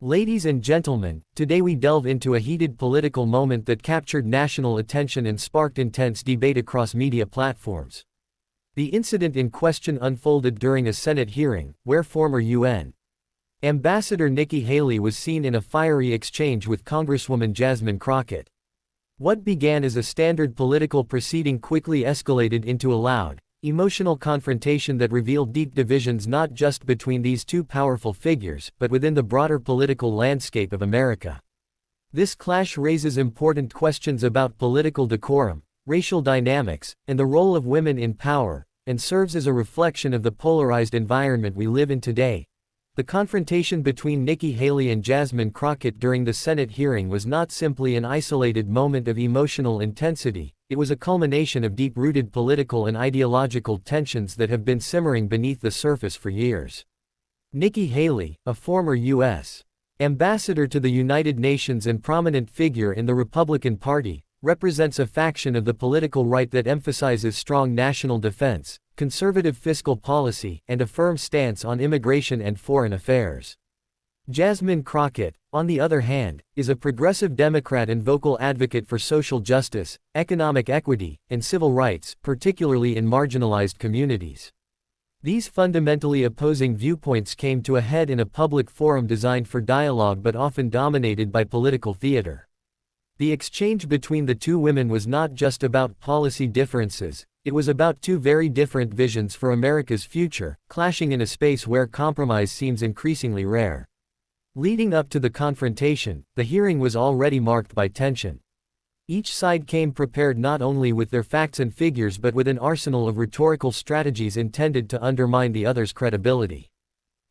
Ladies and gentlemen, today we delve into a heated political moment that captured national attention and sparked intense debate across media platforms. The incident in question unfolded during a Senate hearing, where former UN Ambassador Nikki Haley was seen in a fiery exchange with Congresswoman Jasmine Crockett. What began as a standard political proceeding quickly escalated into a loud, emotional confrontation that revealed deep divisions not just between these two powerful figures, but within the broader political landscape of America. This clash raises important questions about political decorum, racial dynamics, and the role of women in power, and serves as a reflection of the polarized environment we live in today. The confrontation between Nikki Haley and Jasmine Crockett during the Senate hearing was not simply an isolated moment of emotional intensity, it was a culmination of deep-rooted political and ideological tensions that have been simmering beneath the surface for years. Nikki Haley, a former U.S. ambassador to the United Nations and prominent figure in the Republican Party, represents a faction of the political right that emphasizes strong national defense, conservative fiscal policy, and a firm stance on immigration and foreign affairs. Jasmine Crockett, on the other hand, is a progressive Democrat and vocal advocate for social justice, economic equity, and civil rights, particularly in marginalized communities. These fundamentally opposing viewpoints came to a head in a public forum designed for dialogue but often dominated by political theater. The exchange between the two women was not just about policy differences, it was about two very different visions for America's future, clashing in a space where compromise seems increasingly rare. Leading up to the confrontation, the hearing was already marked by tension. Each side came prepared not only with their facts and figures but with an arsenal of rhetorical strategies intended to undermine the other's credibility.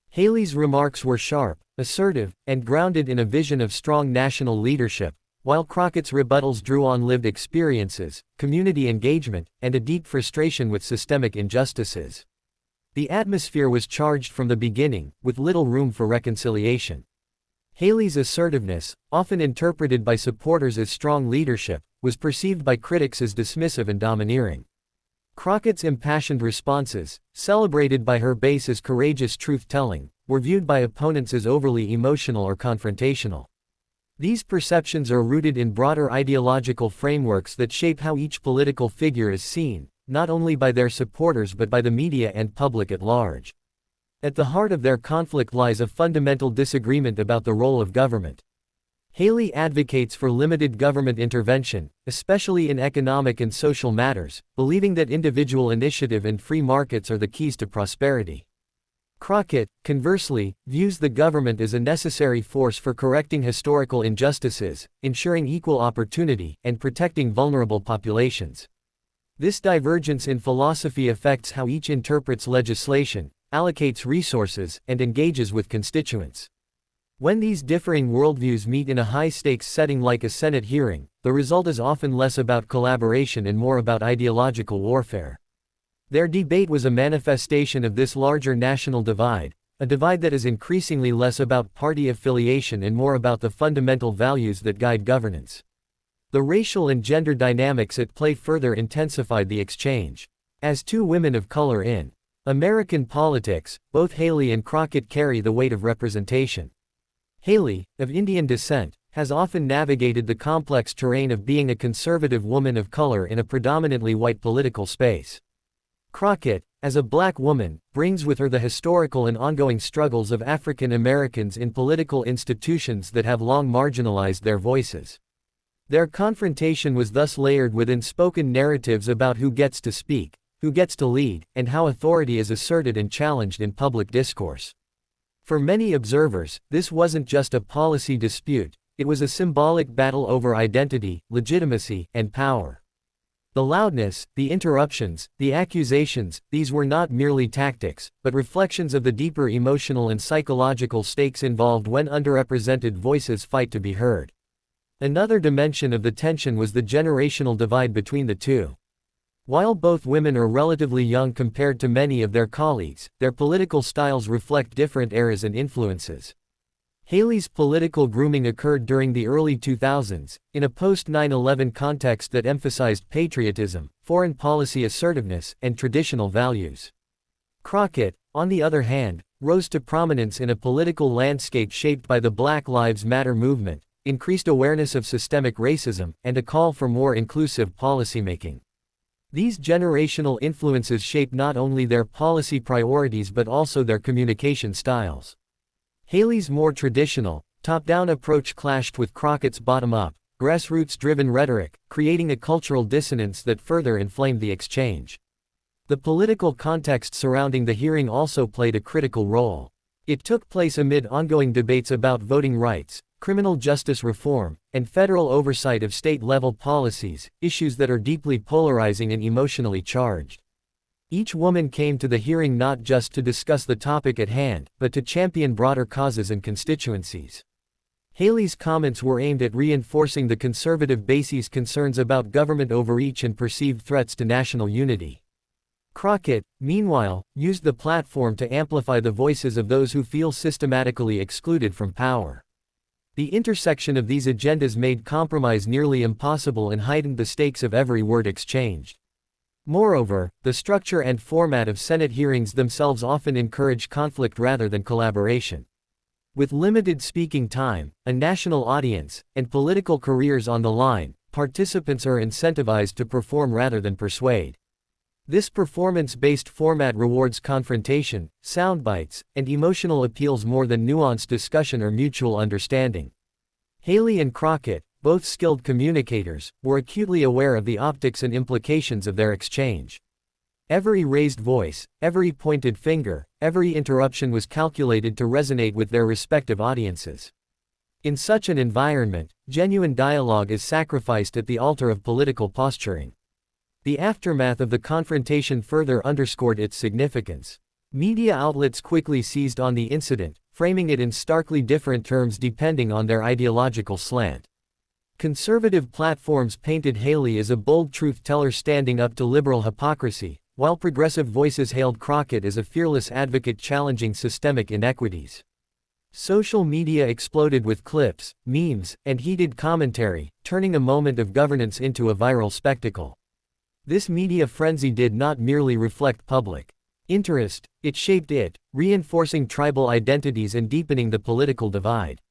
Haley's remarks were sharp, assertive, and grounded in a vision of strong national leadership, while Crockett's rebuttals drew on lived experiences, community engagement, and a deep frustration with systemic injustices. The atmosphere was charged from the beginning, with little room for reconciliation. Haley's assertiveness, often interpreted by supporters as strong leadership, was perceived by critics as dismissive and domineering. Crockett's impassioned responses, celebrated by her base as courageous truth-telling, were viewed by opponents as overly emotional or confrontational. These perceptions are rooted in broader ideological frameworks that shape how each political figure is seen, not only by their supporters but by the media and public at large. At the heart of their conflict lies a fundamental disagreement about the role of government. Haley advocates for limited government intervention, especially in economic and social matters, believing that individual initiative and free markets are the keys to prosperity. Crockett, conversely, views the government as a necessary force for correcting historical injustices, ensuring equal opportunity, and protecting vulnerable populations. This divergence in philosophy affects how each interprets legislation, allocates resources, and engages with constituents. When these differing worldviews meet in a high-stakes setting like a Senate hearing, the result is often less about collaboration and more about ideological warfare. Their debate was a manifestation of this larger national divide, a divide that is increasingly less about party affiliation and more about the fundamental values that guide governance. The racial and gender dynamics at play further intensified the exchange. As two women of color in American politics, both Haley and Crockett carry the weight of representation. Haley, of Indian descent, has often navigated the complex terrain of being a conservative woman of color in a predominantly white political space. Crockett, as a black woman, brings with her the historical and ongoing struggles of African Americans in political institutions that have long marginalized their voices. Their confrontation was thus layered with unspoken narratives about who gets to speak, who gets to lead, and how authority is asserted and challenged in public discourse. For many observers, this wasn't just a policy dispute, it was a symbolic battle over identity, legitimacy, and power. The loudness, the interruptions, the accusations, these were not merely tactics, but reflections of the deeper emotional and psychological stakes involved when underrepresented voices fight to be heard. Another dimension of the tension was the generational divide between the two. While both women are relatively young compared to many of their colleagues, their political styles reflect different eras and influences. Haley's political grooming occurred during the early 2000s, in a post-9/11 context that emphasized patriotism, foreign policy assertiveness, and traditional values. Crockett, on the other hand, rose to prominence in a political landscape shaped by the Black Lives Matter movement, increased awareness of systemic racism, and a call for more inclusive policymaking. These generational influences shape not only their policy priorities but also their communication styles. Haley's more traditional, top-down approach clashed with Crockett's bottom-up, grassroots-driven rhetoric, creating a cultural dissonance that further inflamed the exchange. The political context surrounding the hearing also played a critical role. It took place amid ongoing debates about voting rights, criminal justice reform, and federal oversight of state-level policies, issues that are deeply polarizing and emotionally charged. Each woman came to the hearing not just to discuss the topic at hand, but to champion broader causes and constituencies. Haley's comments were aimed at reinforcing the conservative base's concerns about government overreach and perceived threats to national unity. Crockett, meanwhile, used the platform to amplify the voices of those who feel systematically excluded from power. The intersection of these agendas made compromise nearly impossible and heightened the stakes of every word exchanged. Moreover, the structure and format of Senate hearings themselves often encourage conflict rather than collaboration. With limited speaking time, a national audience, and political careers on the line, participants are incentivized to perform rather than persuade. This performance-based format rewards confrontation, soundbites, and emotional appeals more than nuanced discussion or mutual understanding. Haley and Crockett, both skilled communicators, were acutely aware of the optics and implications of their exchange. Every raised voice, every pointed finger, every interruption was calculated to resonate with their respective audiences. In such an environment, genuine dialogue is sacrificed at the altar of political posturing. The aftermath of the confrontation further underscored its significance. Media outlets quickly seized on the incident, framing it in starkly different terms depending on their ideological slant. Conservative platforms painted Haley as a bold truth-teller standing up to liberal hypocrisy, while progressive voices hailed Crockett as a fearless advocate challenging systemic inequities. Social media exploded with clips, memes, and heated commentary, turning a moment of governance into a viral spectacle. This media frenzy did not merely reflect public interest, it shaped it, reinforcing tribal identities and deepening the political divide.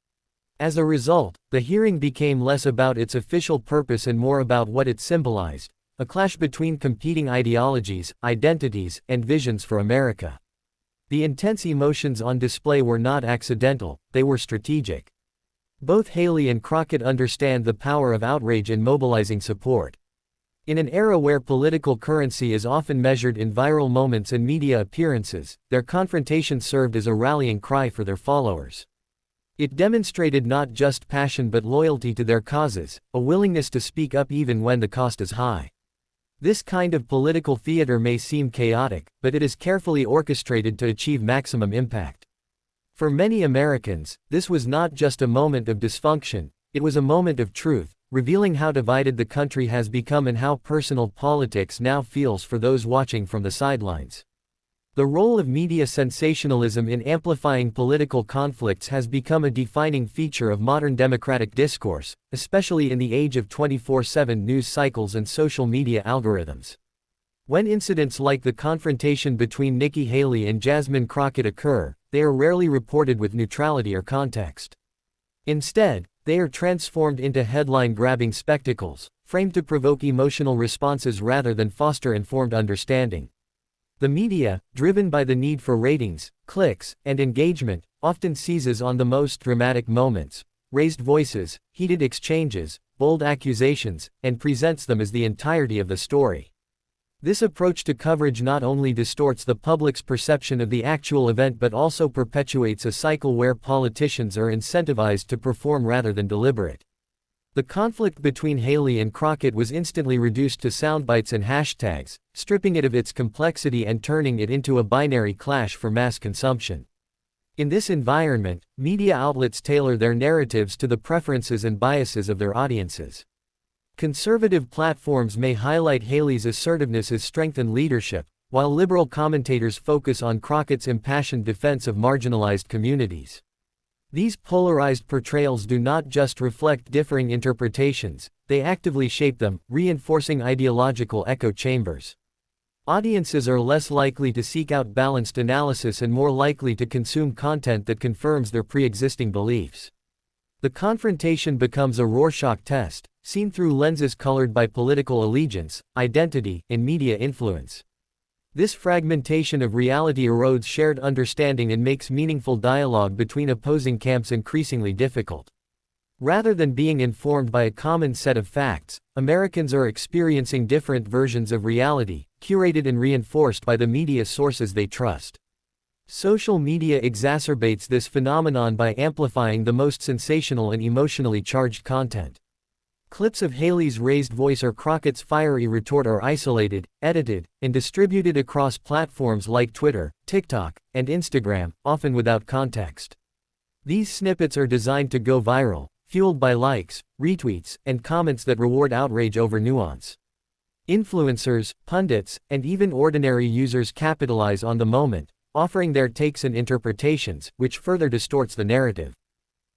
As a result, the hearing became less about its official purpose and more about what it symbolized: a clash between competing ideologies, identities, and visions for America. The intense emotions on display were not accidental, they were strategic. Both Haley and Crockett understand the power of outrage in mobilizing support. In an era where political currency is often measured in viral moments and media appearances, their confrontation served as a rallying cry for their followers. It demonstrated not just passion but loyalty to their causes, a willingness to speak up even when the cost is high. This kind of political theater may seem chaotic, but it is carefully orchestrated to achieve maximum impact. For many Americans, this was not just a moment of dysfunction, it was a moment of truth, revealing how divided the country has become and how personal politics now feels for those watching from the sidelines. The role of media sensationalism in amplifying political conflicts has become a defining feature of modern democratic discourse, especially in the age of 24/7 news cycles and social media algorithms. When incidents like the confrontation between Nikki Haley and Jasmine Crockett occur, they are rarely reported with neutrality or context. Instead, they are transformed into headline-grabbing spectacles, framed to provoke emotional responses rather than foster informed understanding. The media, driven by the need for ratings, clicks, and engagement, often seizes on the most dramatic moments, raised voices, heated exchanges, bold accusations, and presents them as the entirety of the story. This approach to coverage not only distorts the public's perception of the actual event but also perpetuates a cycle where politicians are incentivized to perform rather than deliberate. The conflict between Haley and Crockett was instantly reduced to soundbites and hashtags, stripping it of its complexity and turning it into a binary clash for mass consumption. In this environment, media outlets tailor their narratives to the preferences and biases of their audiences. Conservative platforms may highlight Haley's assertiveness as strength and leadership, while liberal commentators focus on Crockett's impassioned defense of marginalized communities. These polarized portrayals do not just reflect differing interpretations, they actively shape them, reinforcing ideological echo chambers. Audiences are less likely to seek out balanced analysis and more likely to consume content that confirms their pre-existing beliefs. The confrontation becomes a Rorschach test, seen through lenses colored by political allegiance, identity, and media influence. This fragmentation of reality erodes shared understanding and makes meaningful dialogue between opposing camps increasingly difficult. Rather than being informed by a common set of facts, Americans are experiencing different versions of reality, curated and reinforced by the media sources they trust. Social media exacerbates this phenomenon by amplifying the most sensational and emotionally charged content. Clips of Haley's raised voice or Crockett's fiery retort are isolated, edited, and distributed across platforms like Twitter, TikTok, and Instagram, often without context. These snippets are designed to go viral, fueled by likes, retweets, and comments that reward outrage over nuance. Influencers, pundits, and even ordinary users capitalize on the moment, offering their takes and interpretations, which further distorts the narrative.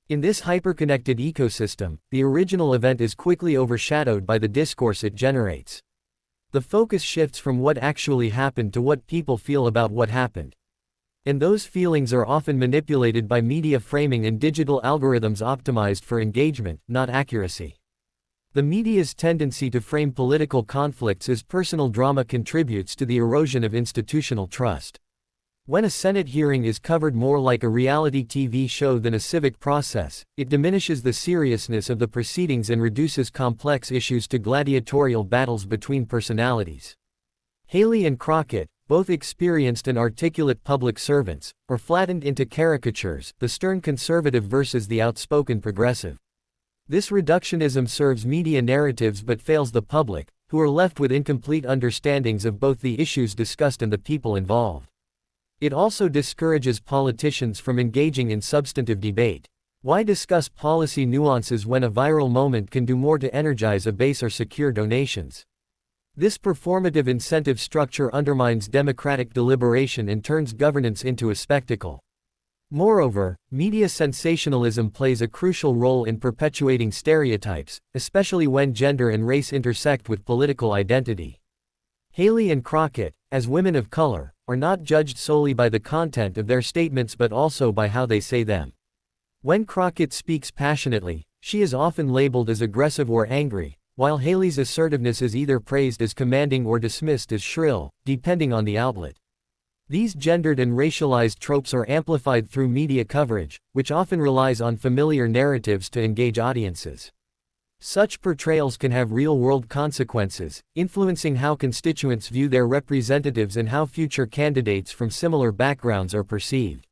In this hyperconnected ecosystem, the original event is quickly overshadowed by the discourse it generates. The focus shifts from what actually happened to what people feel about what happened. And those feelings are often manipulated by media framing and digital algorithms optimized for engagement, not accuracy. The media's tendency to frame political conflicts as personal drama contributes to the erosion of institutional trust. When a Senate hearing is covered more like a reality TV show than a civic process, it diminishes the seriousness of the proceedings and reduces complex issues to gladiatorial battles between personalities. Haley and Crockett, both experienced and articulate public servants, are flattened into caricatures, the stern conservative versus the outspoken progressive. This reductionism serves media narratives but fails the public, who are left with incomplete understandings of both the issues discussed and the people involved. It also discourages politicians from engaging in substantive debate. Why discuss policy nuances when a viral moment can do more to energize a base or secure donations? This performative incentive structure undermines democratic deliberation and turns governance into a spectacle. Moreover, media sensationalism plays a crucial role in perpetuating stereotypes, especially when gender and race intersect with political identity. Haley and Crockett, as women of color, are not judged solely by the content of their statements but also by how they say them. When Crockett speaks passionately, she is often labeled as aggressive or angry, while Haley's assertiveness is either praised as commanding or dismissed as shrill, depending on the outlet. These gendered and racialized tropes are amplified through media coverage, which often relies on familiar narratives to engage audiences. Such portrayals can have real-world consequences, influencing how constituents view their representatives and how future candidates from similar backgrounds are perceived.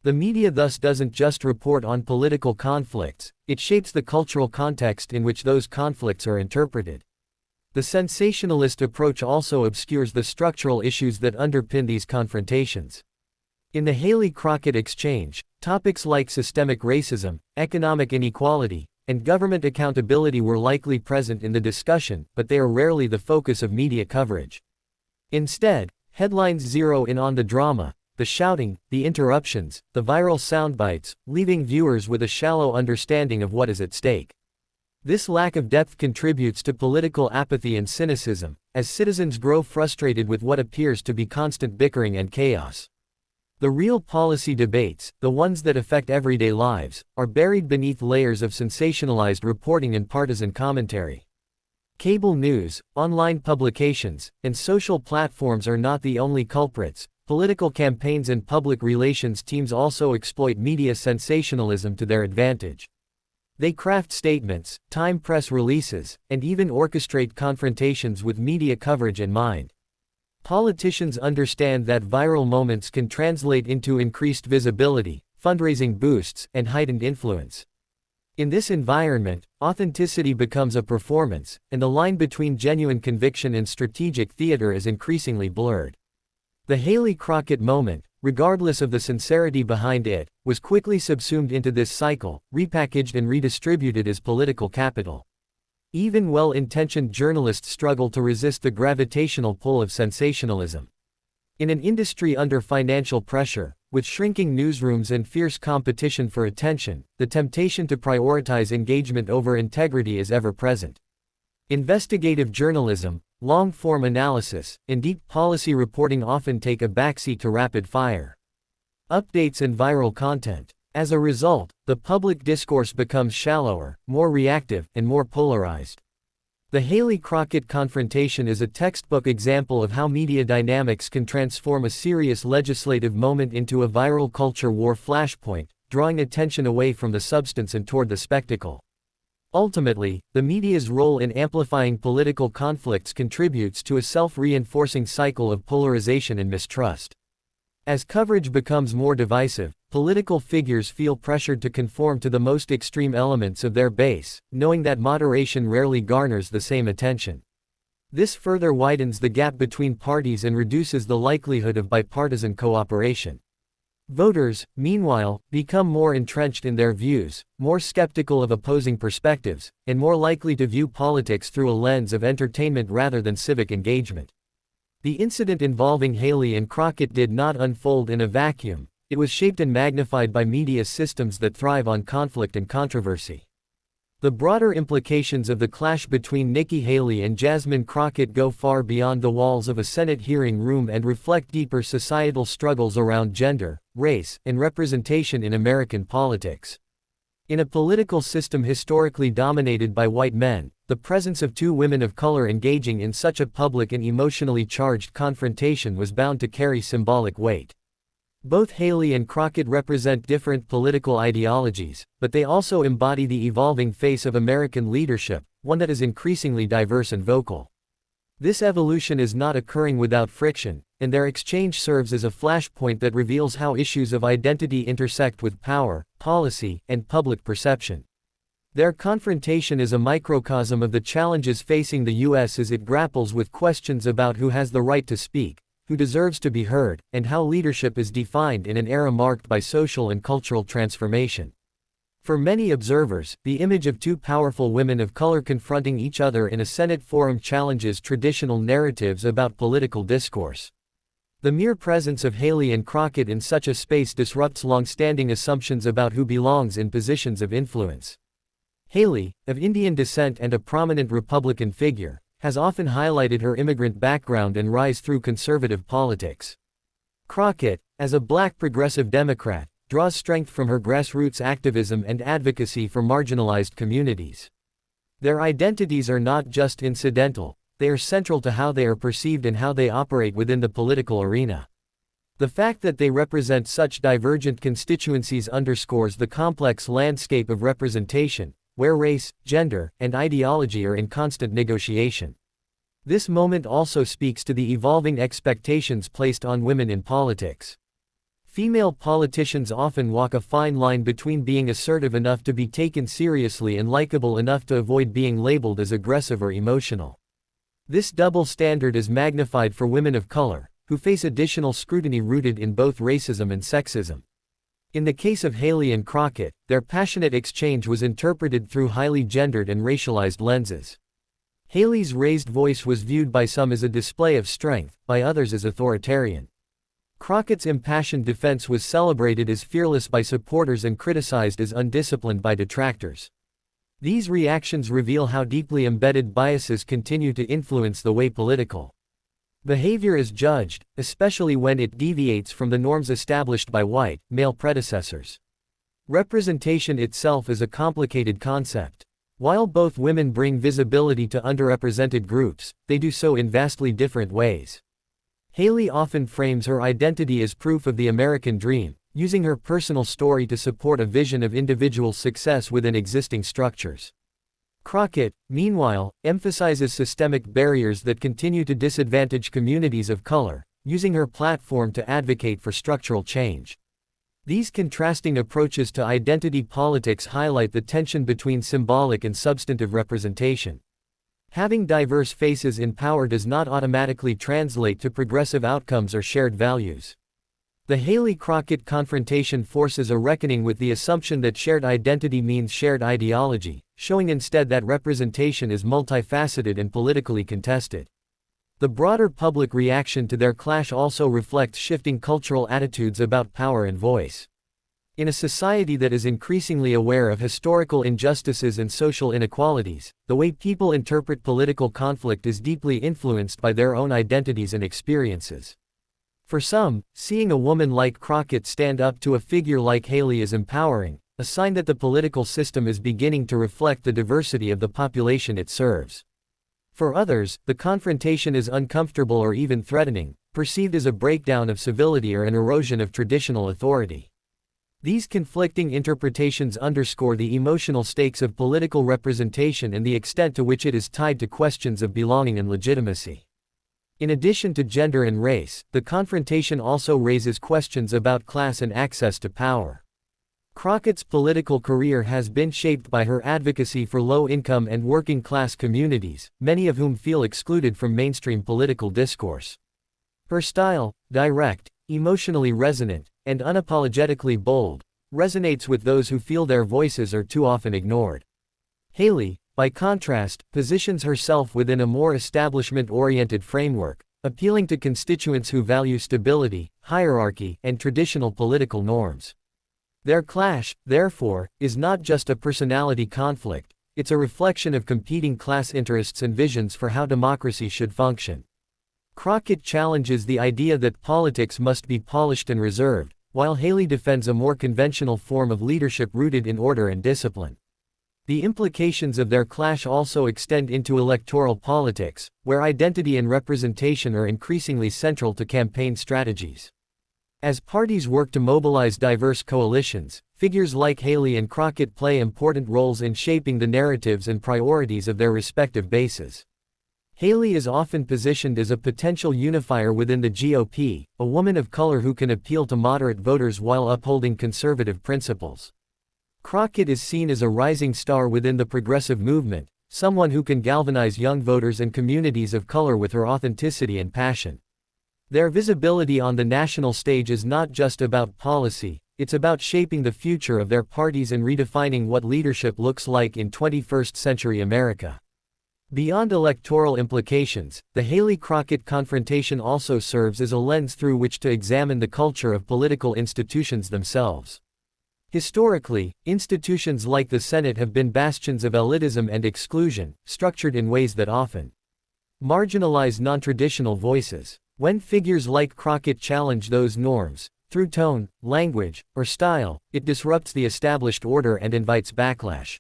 The media thus doesn't just report on political conflicts, it shapes the cultural context in which those conflicts are interpreted. The sensationalist approach also obscures the structural issues that underpin these confrontations. In the Haley-Crockett exchange, topics like systemic racism, economic inequality, and government accountability were likely present in the discussion, but they are rarely the focus of media coverage. Instead, headlines zero in on the drama, the shouting, the interruptions, the viral soundbites, leaving viewers with a shallow understanding of what is at stake. This lack of depth contributes to political apathy and cynicism, as citizens grow frustrated with what appears to be constant bickering and chaos. The real policy debates, the ones that affect everyday lives, are buried beneath layers of sensationalized reporting and partisan commentary. Cable news, online publications, and social platforms are not the only culprits. Political campaigns and public relations teams also exploit media sensationalism to their advantage. They craft statements, time press releases, and even orchestrate confrontations with media coverage in mind. Politicians understand that viral moments can translate into increased visibility, fundraising boosts, and heightened influence. In this environment, authenticity becomes a performance, and the line between genuine conviction and strategic theater is increasingly blurred. The Haley-Crockett moment, regardless of the sincerity behind it, was quickly subsumed into this cycle, repackaged and redistributed as political capital. Even well-intentioned journalists struggle to resist the gravitational pull of sensationalism. In an industry under financial pressure, with shrinking newsrooms and fierce competition for attention, the temptation to prioritize engagement over integrity is ever present. Investigative journalism, long-form analysis, and deep policy reporting often take a backseat to rapid-fire updates and viral content. As a result, the public discourse becomes shallower, more reactive, and more polarized. The Haley Crockett confrontation is a textbook example of how media dynamics can transform a serious legislative moment into a viral culture war flashpoint, drawing attention away from the substance and toward the spectacle. Ultimately, the media's role in amplifying political conflicts contributes to a self-reinforcing cycle of polarization and mistrust. As coverage becomes more divisive, political figures feel pressured to conform to the most extreme elements of their base, knowing that moderation rarely garners the same attention. This further widens the gap between parties and reduces the likelihood of bipartisan cooperation. Voters, meanwhile, become more entrenched in their views, more skeptical of opposing perspectives, and more likely to view politics through a lens of entertainment rather than civic engagement. The incident involving Haley and Crockett did not unfold in a vacuum. It was shaped and magnified by media systems that thrive on conflict and controversy. The broader implications of the clash between Nikki Haley and Jasmine Crockett go far beyond the walls of a Senate hearing room and reflect deeper societal struggles around gender, race, and representation in American politics. In a political system historically dominated by white men, the presence of two women of color engaging in such a public and emotionally charged confrontation was bound to carry symbolic weight. Both Haley and Crockett represent different political ideologies, but they also embody the evolving face of American leadership, one that is increasingly diverse and vocal. This evolution is not occurring without friction, and their exchange serves as a flashpoint that reveals how issues of identity intersect with power, policy, and public perception. Their confrontation is a microcosm of the challenges facing the U.S. as it grapples with questions about who has the right to speak, who deserves to be heard, and how leadership is defined in an era marked by social and cultural transformation. For many observers, the image of two powerful women of color confronting each other in a Senate forum challenges traditional narratives about political discourse. The mere presence of Haley and Crockett in such a space disrupts long-standing assumptions about who belongs in positions of influence. Haley, of Indian descent and a prominent Republican figure, has often highlighted her immigrant background and rise through conservative politics. Crockett, as a black progressive Democrat, draws strength from her grassroots activism and advocacy for marginalized communities. Their identities are not just incidental, they are central to how they are perceived and how they operate within the political arena. The fact that they represent such divergent constituencies underscores the complex landscape of representation, where race, gender, and ideology are in constant negotiation. This moment also speaks to the evolving expectations placed on women in politics. Female politicians often walk a fine line between being assertive enough to be taken seriously and likable enough to avoid being labeled as aggressive or emotional. This double standard is magnified for women of color, who face additional scrutiny rooted in both racism and sexism. In the case of Haley and Crockett, their passionate exchange was interpreted through highly gendered and racialized lenses. Haley's raised voice was viewed by some as a display of strength, by others as authoritarian. Crockett's impassioned defense was celebrated as fearless by supporters and criticized as undisciplined by detractors. These reactions reveal how deeply embedded biases continue to influence the way political behavior is judged, especially when it deviates from the norms established by white, male predecessors. Representation itself is a complicated concept. While both women bring visibility to underrepresented groups, they do so in vastly different ways. Haley often frames her identity as proof of the American dream, using her personal story to support a vision of individual success within existing structures. Crockett, meanwhile, emphasizes systemic barriers that continue to disadvantage communities of color, using her platform to advocate for structural change. These contrasting approaches to identity politics highlight the tension between symbolic and substantive representation. Having diverse faces in power does not automatically translate to progressive outcomes or shared values. The Haley-Crockett confrontation forces a reckoning with the assumption that shared identity means shared ideology, showing instead that representation is multifaceted and politically contested. The broader public reaction to their clash also reflects shifting cultural attitudes about power and voice. In a society that is increasingly aware of historical injustices and social inequalities, the way people interpret political conflict is deeply influenced by their own identities and experiences. For some, seeing a woman like Crockett stand up to a figure like Haley is empowering, a sign that the political system is beginning to reflect the diversity of the population it serves. For others, the confrontation is uncomfortable or even threatening, perceived as a breakdown of civility or an erosion of traditional authority. These conflicting interpretations underscore the emotional stakes of political representation and the extent to which it is tied to questions of belonging and legitimacy. In addition to gender and race, the confrontation also raises questions about class and access to power. Crockett's political career has been shaped by her advocacy for low-income and working-class communities, many of whom feel excluded from mainstream political discourse. Her style, direct, emotionally resonant, and unapologetically bold, resonates with those who feel their voices are too often ignored. Haley, by contrast, positions herself within a more establishment-oriented framework, appealing to constituents who value stability, hierarchy, and traditional political norms. Their clash, therefore, is not just a personality conflict, it's a reflection of competing class interests and visions for how democracy should function. Crockett challenges the idea that politics must be polished and reserved, while Haley defends a more conventional form of leadership rooted in order and discipline. The implications of their clash also extend into electoral politics, where identity and representation are increasingly central to campaign strategies. As parties work to mobilize diverse coalitions, figures like Haley and Crockett play important roles in shaping the narratives and priorities of their respective bases. Haley is often positioned as a potential unifier within the GOP, a woman of color who can appeal to moderate voters while upholding conservative principles. Crockett is seen as a rising star within the progressive movement, someone who can galvanize young voters and communities of color with her authenticity and passion. Their visibility on the national stage is not just about policy, it's about shaping the future of their parties and redefining what leadership looks like in 21st century America. Beyond electoral implications, the Haley-Crockett confrontation also serves as a lens through which to examine the culture of political institutions themselves. Historically, institutions like the Senate have been bastions of elitism and exclusion, structured in ways that often marginalize non-traditional voices. When figures like Crockett challenge those norms, through tone, language, or style, it disrupts the established order and invites backlash.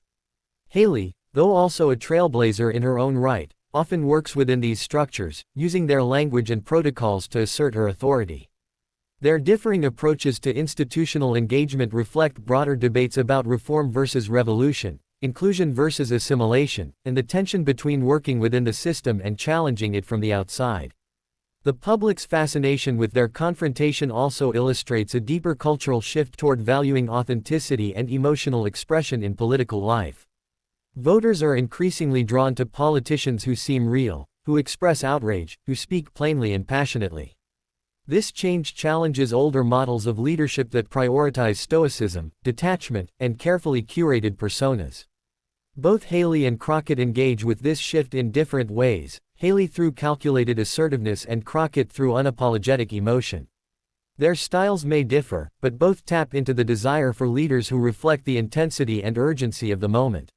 Haley, though also a trailblazer in her own right, often works within these structures, using their language and protocols to assert her authority. Their differing approaches to institutional engagement reflect broader debates about reform versus revolution, inclusion versus assimilation, and the tension between working within the system and challenging it from the outside. The public's fascination with their confrontation also illustrates a deeper cultural shift toward valuing authenticity and emotional expression in political life. Voters are increasingly drawn to politicians who seem real, who express outrage, who speak plainly and passionately. This change challenges older models of leadership that prioritize stoicism, detachment, and carefully curated personas. Both Haley and Crockett engage with this shift in different ways, Haley through calculated assertiveness and Crockett through unapologetic emotion. Their styles may differ, but both tap into the desire for leaders who reflect the intensity and urgency of the moment.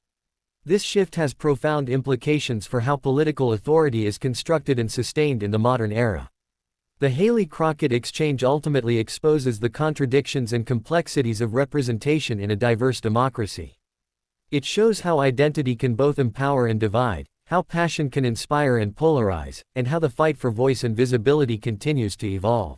This shift has profound implications for how political authority is constructed and sustained in the modern era. The Haley-Crockett exchange ultimately exposes the contradictions and complexities of representation in a diverse democracy. It shows how identity can both empower and divide, how passion can inspire and polarize, and how the fight for voice and visibility continues to evolve.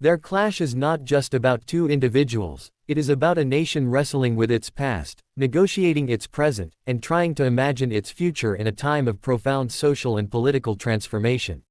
Their clash is not just about two individuals, it is about a nation wrestling with its past, negotiating its present, and trying to imagine its future in a time of profound social and political transformation.